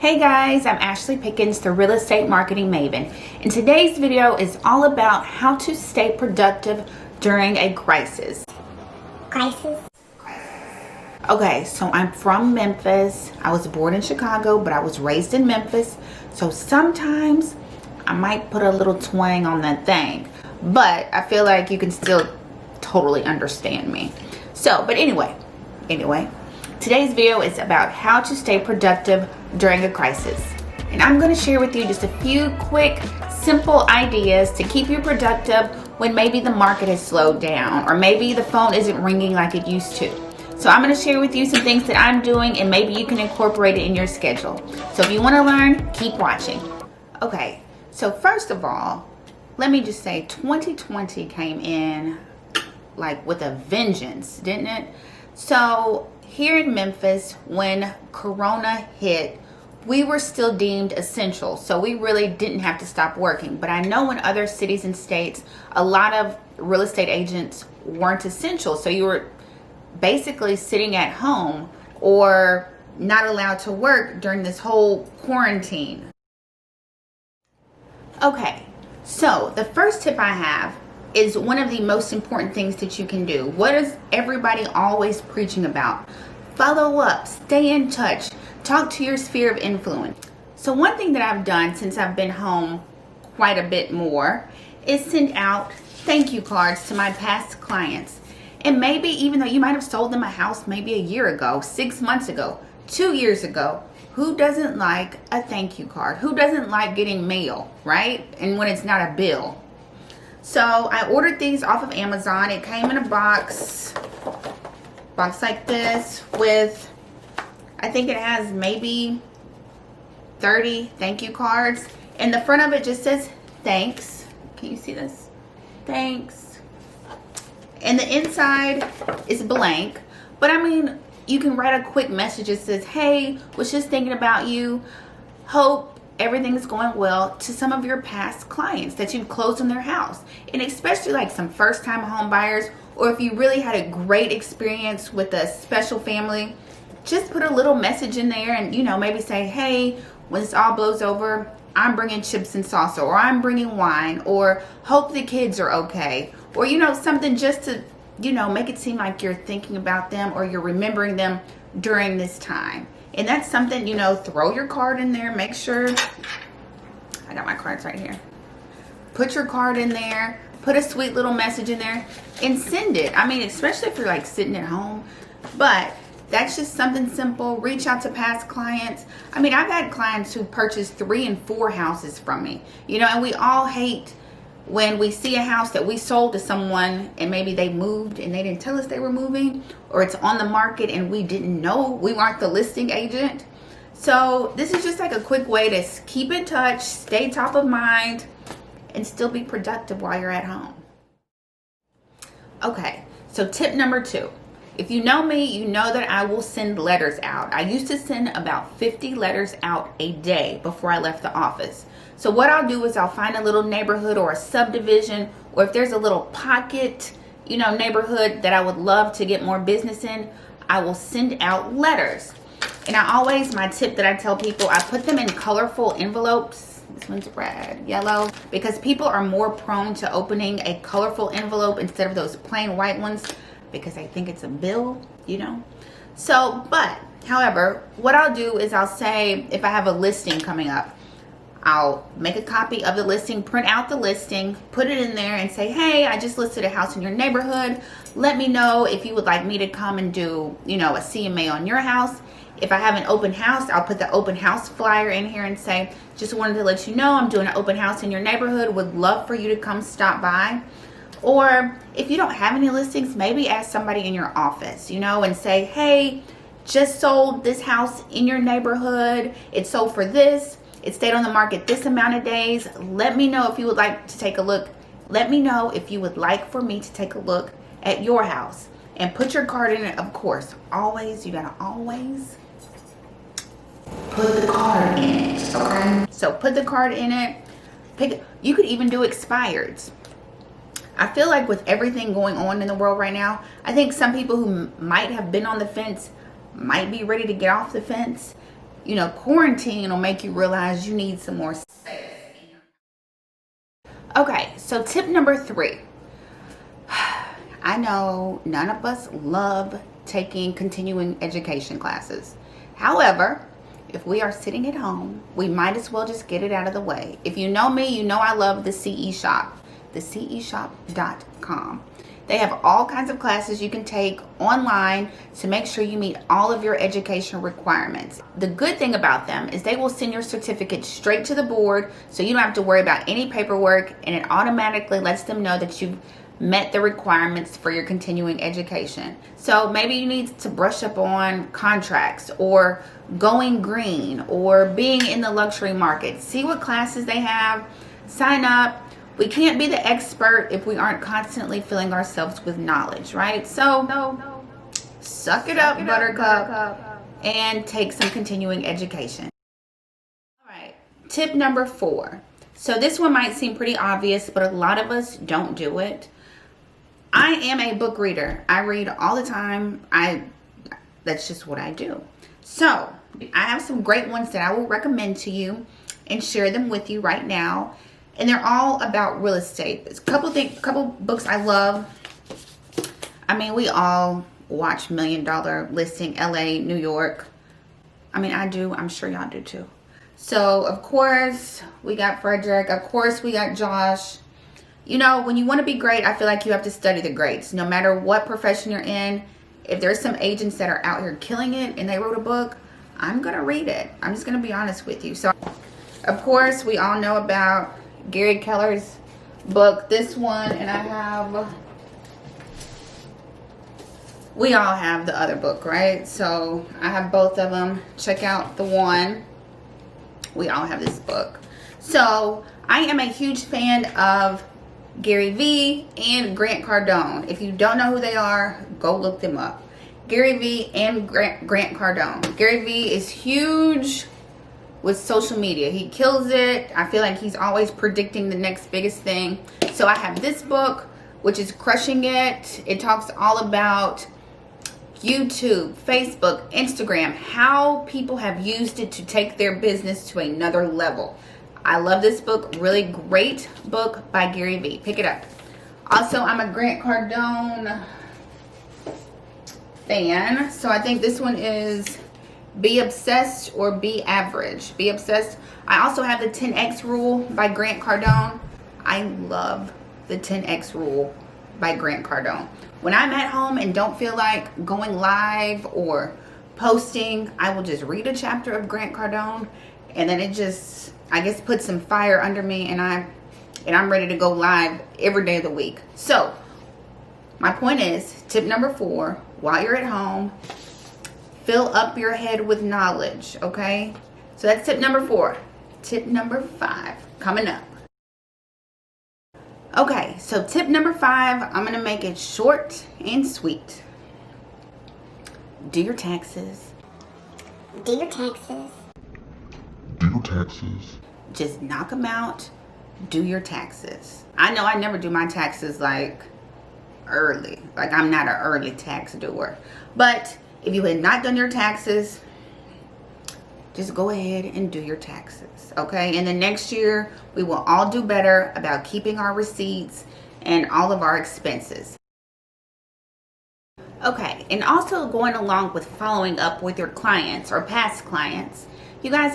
Hey guys, I'm Ashley Pickens, the real estate marketing maven, and today's video is all about how to stay productive during a crisis. Okay, so I'm from Memphis. I was born in Chicago, but I was raised in Memphis. So sometimes I might put a little twang on that thing, but I feel like you can still totally understand me. So, but anyway, today's video is about how to stay productive during a crisis. And I'm going to share with you just a few quick, simple ideas to keep you productive when maybe the market has slowed down or maybe the phone isn't ringing like it used to. So I'm going to share with you some things that I'm doing and maybe you can incorporate it in your schedule. So if you want to learn, keep watching. Okay, so first of all, let me just say 2020 came in like with a vengeance, didn't it? So here in Memphis, when Corona hit, we were still deemed essential, so we really didn't have to stop working. But I know in other cities and states, a lot of real estate agents weren't essential, so you were basically sitting at home or not allowed to work during this whole quarantine. Okay, so the first tip I have is one of the most important things that you can do. What is everybody always preaching about? Follow up, stay in touch, talk to your sphere of influence. So one thing that I've done since I've been home quite a bit more is send out thank you cards to my past clients. And maybe even though you might have sold them a house maybe a year ago, 6 months ago, 2 years ago, who doesn't like a thank you card? Who doesn't like getting mail, right? And when it's not a bill. So I ordered these off of Amazon. It came in a box like this with, I think it has maybe 30 thank you cards. And the front of it just says thanks. Can you see this? Thanks. And the inside is blank. But I mean, you can write a quick message that says, hey, was just thinking about you. Hope everything's going well, to some of your past clients that you've closed on their house. And especially like some first-time home buyers, or if you really had a great experience with a special family, just put a little message in there and, you know, maybe say, hey, when this all blows over, I'm bringing chips and salsa, or I'm bringing wine, or hope the kids are okay, or, you know, something just to, you know, make it seem like you're thinking about them or you're remembering them during this time. And that's something, you know, throw your card in there. Make sure, I got my cards right here. Put your card in there. Put a sweet little message in there and send it. I mean, especially if you're like sitting at home. But that's just something simple. Reach out to past clients. I mean, I've had clients who purchased 3 and 4 houses from me. You know, and we all hate when we see a house that we sold to someone and maybe they moved and they didn't tell us they were moving, or it's on the market and we didn't know, we weren't the listing agent. So this is just like a quick way to keep in touch, stay top of mind, and still be productive while you're at home. Okay, so tip number 2. If you know me, you know that I will send letters out. I used to send about 50 letters out a day before I left the office. So what I'll do is I'll find a little neighborhood or a subdivision, or if there's a little pocket, you know, neighborhood that I would love to get more business in, I will send out letters. And I always, my tip that I tell people, I put them in colorful envelopes. This one's red, yellow, because people are more prone to opening a colorful envelope instead of those plain white ones, because I think it's a bill, you know. So, but, however, what I'll do is I'll say, if I have a listing coming up, I'll make a copy of the listing, print out the listing, put it in there and say, hey, I just listed a house in your neighborhood. Let me know if you would like me to come and do, you know, a CMA on your house. If I have an open house, I'll put the open house flyer in here and say, just wanted to let you know I'm doing an open house in your neighborhood. Would love for you to come stop by. Or if you don't have any listings, maybe ask somebody in your office, you know, and say, hey, just sold this house in your neighborhood. It sold for this. It stayed on the market this amount of days. Let me know if you would like to take a look. Let me know if you would like for me to take a look at your house. And put your card in it, of course. Always, you gotta always put the card in it, okay? So put the card in it. You could even do expireds. I feel like with everything going on in the world right now, I think some people who might have been on the fence might be ready to get off the fence. You know, quarantine will make you realize you need some more space. Okay, so tip number 3. I know none of us love taking continuing education classes. However, if we are sitting at home, we might as well just get it out of the way. If you know me, you know I love the CE Shop, theceshop.com. They have all kinds of classes you can take online to make sure you meet all of your education requirements. The good thing about them is they will send your certificate straight to the board, so you don't have to worry about any paperwork, and it automatically lets them know that you've met the requirements for your continuing education. So maybe you need to brush up on contracts or going green or being in the luxury market. See what classes they have, sign up. We can't be the expert if we aren't constantly filling ourselves with knowledge, right? So suck it up, buttercup, and take some continuing education. All right, tip number 4. So this one might seem pretty obvious, but a lot of us don't do it. I am a book reader. I read all the time. That's just what I do. So I have some great ones that I will recommend to you and share them with you right now. And they're all about real estate. There's a couple books I love. I mean, we all watch $1 Million Listing, LA, New York. I mean, I do. I'm sure y'all do too. So, of course, we got Frederick. Of course, we got Josh. You know, when you want to be great, I feel like you have to study the greats. No matter what profession you're in, if there's some agents that are out here killing it and they wrote a book, I'm going to read it. I'm just going to be honest with you. So, of course, we all know about Gary Keller's book, this one, and we all have the other book, right? So I have both of them. Check out the one. We all have this book. So I am a huge fan of Gary Vee and Grant Cardone. If you don't know who they are, go look them up. Gary Vee and Grant Cardone. Gary Vee is huge with social media. He kills it. I feel like he's always predicting the next biggest thing. So I have this book, which is Crushing It. It talks all about YouTube, Facebook, Instagram, how people have used it to take their business to another level. I love this book. Really great book by Gary Vee. Pick it up. Also, I'm a Grant Cardone fan. So I think this one is Be Obsessed or Be Average. Be Obsessed. I also have the 10X Rule by Grant Cardone. I love the 10X Rule by Grant Cardone. When I'm at home and don't feel like going live or posting, I will just read a chapter of Grant Cardone, and then it just, I guess, puts some fire under me, and I'm ready to go live every day of the week. So my point is, tip number 4, while you're at home, fill up your head with knowledge, okay? So that's tip number 4. Tip number 5 coming up. Okay, so tip number 5, I'm going to make it short and sweet. Do your taxes. Do your taxes. Do your taxes. Just knock them out. Do your taxes. I know I never do my taxes like early. Like I'm not an early tax doer. But if you had not done your taxes, just go ahead and do your taxes, okay? And then next year, we will all do better about keeping our receipts and all of our expenses. Okay, and also going along with following up with your clients or past clients, you guys,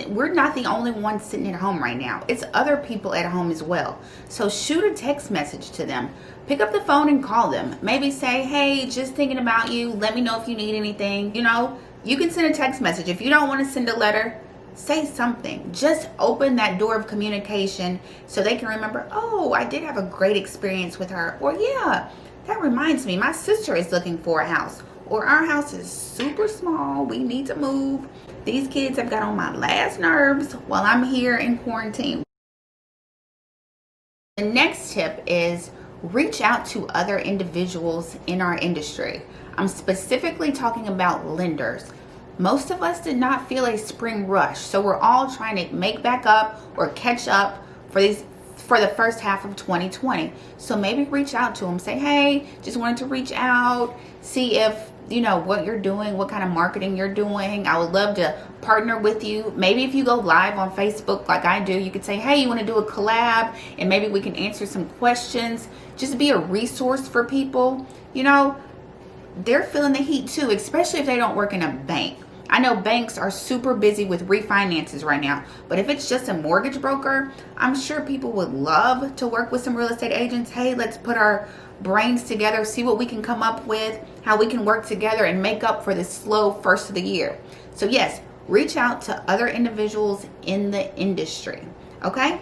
we're not the only ones sitting at home right now. It's other people at home as well. So shoot a text message to them. Pick up the phone and call them. Maybe say, hey, just thinking about you. Let me know if you need anything. You know, you can send a text message. If you don't want to send a letter, say something. Just open that door of communication so they can remember, oh, I did have a great experience with her. Or yeah, that reminds me, my sister is looking for a house. or our house is super small, we need to move. These kids have got on my last nerves while I'm here in quarantine. The next tip is reach out to other individuals in our industry. I'm specifically talking about lenders. Most of us did not feel a spring rush, so we're all trying to make back up or catch up for the first half of 2020. So maybe reach out to them, say, hey, just wanted to reach out, see if what you're doing, what kind of marketing you're doing. I would love to partner with you. Maybe if you go live on Facebook like I do, you could say, hey, you want to do a collab, and maybe we can answer some questions. Just be a resource for people. They're feeling the heat too, especially if they don't work in a bank. I know banks are super busy with refinances right now, but if it's just a mortgage broker, I'm sure people would love to work with some real estate agents. Hey, let's put our brains together, see what we can come up with, how we can work together and make up for this slow first of the year. So yes, reach out to other individuals in the industry, okay?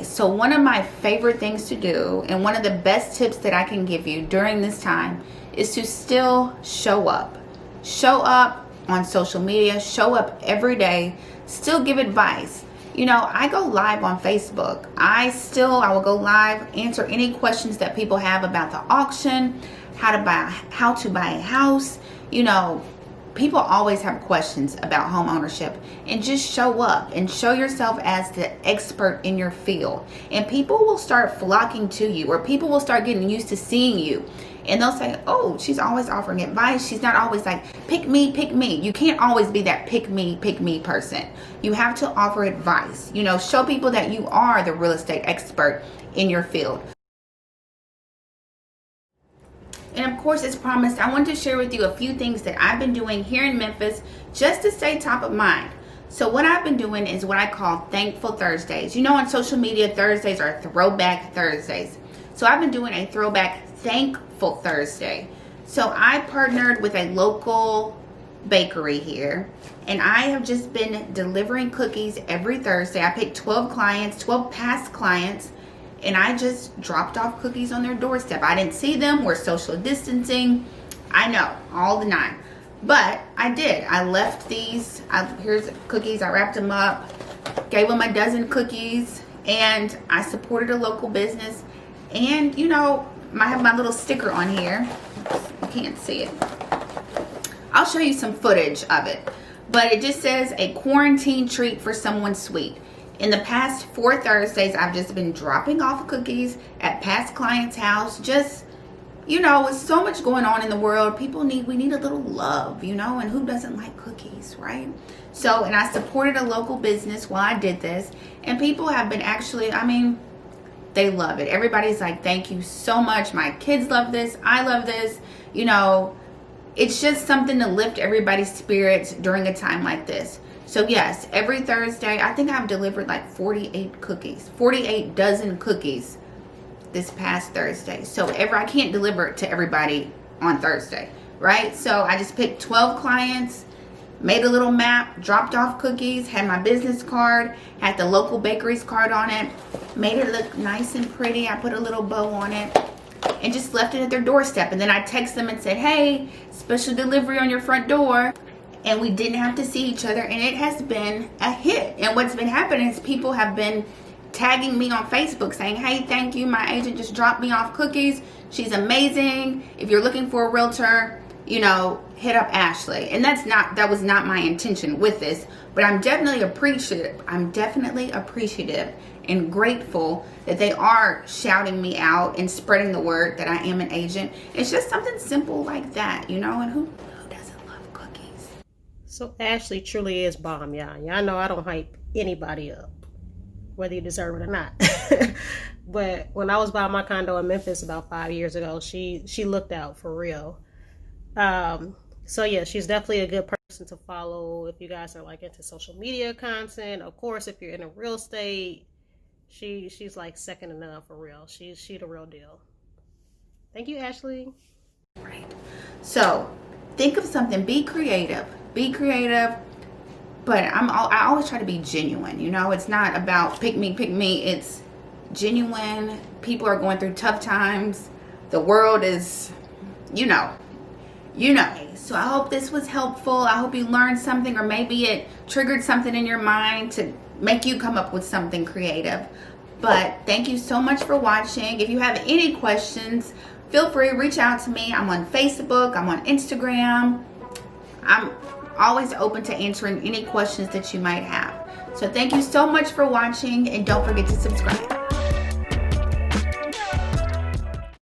So one of my favorite things to do, and one of the best tips that I can give you during this time, is to still show up. Show up on social media, show up every day, still give advice. I go live on Facebook. I will go live, answer any questions that people have about the auction, how to buy a house. People always have questions about home ownership, and just show up and show yourself as the expert in your field, and people will start flocking to you, or people will start getting used to seeing you, and they'll say, oh, she's always offering advice. She's not always like, pick me, pick me. You can't always be that pick me person. You have to offer advice. Show people that you are the real estate expert in your field. And of course, as promised, I want to share with you a few things that I've been doing here in Memphis just to stay top of mind. So what I've been doing is what I call Thankful Thursdays. On social media, Thursdays are Throwback Thursdays. So I've been doing a Throwback Thankful Thursday. So I partnered with a local bakery here, and I have just been delivering cookies every Thursday. I picked 12 past clients, and I just dropped off cookies on their doorstep. I didn't see them. We're social distancing. I know, all the nine. But I did. I left these. Here's cookies. I wrapped them up, gave them a dozen cookies, and I supported a local business. And, I have my little sticker on here. You can't see it. I'll show you some footage of it. But it just says, a quarantine treat for someone sweet. In the past 4 Thursdays, I've just been dropping off cookies at past clients' house. Just, with so much going on in the world, we need a little love, and who doesn't like cookies, right? So, and I supported a local business while I did this, and people have been they love it. Everybody's like, thank you so much. My kids love this. I love this. It's just something to lift everybody's spirits during a time like this. So yes, every Thursday, I think I've delivered like 48 dozen cookies this past Thursday. So I can't deliver it to everybody on Thursday, right? So I just picked 12 clients, made a little map, dropped off cookies, had my business card, had the local bakery's card on it, made it look nice and pretty. I put a little bow on it and just left it at their doorstep. And then I text them and said, hey, special delivery on your front door. And we didn't have to see each other, and it has been a hit. And what's been happening is people have been tagging me on Facebook saying, hey, thank you, my agent just dropped me off cookies. She's amazing. If you're looking for a realtor, hit up Ashley. And that was not my intention with this, but I'm definitely appreciative and grateful that they are shouting me out and spreading the word that I am an agent. It's just something simple like that, and who doesn't love cookies? So Ashley truly is bomb, y'all. Y'all know I don't hype anybody up, whether you deserve it or not. But when I was buying my condo in Memphis about 5 years ago, she looked out for real. So yeah, she's definitely a good person to follow if you guys are like into social media content. Of course, if you're into real estate, she's like second to none for real. She the real deal. Thank you, Ashley. Right. So think of something. Be creative. But I always try to be genuine. It's not about pick me. It's genuine. People are going through tough times. The world is you know. So I hope this was helpful. I hope you learned something, or maybe it triggered something in your mind to make you come up with something creative. But thank you so much for watching. If you have any questions, feel free to reach out to me. I'm on Facebook, I'm on Instagram. I'm always open to answering any questions that you might have. So thank you so much for watching, and don't forget to subscribe.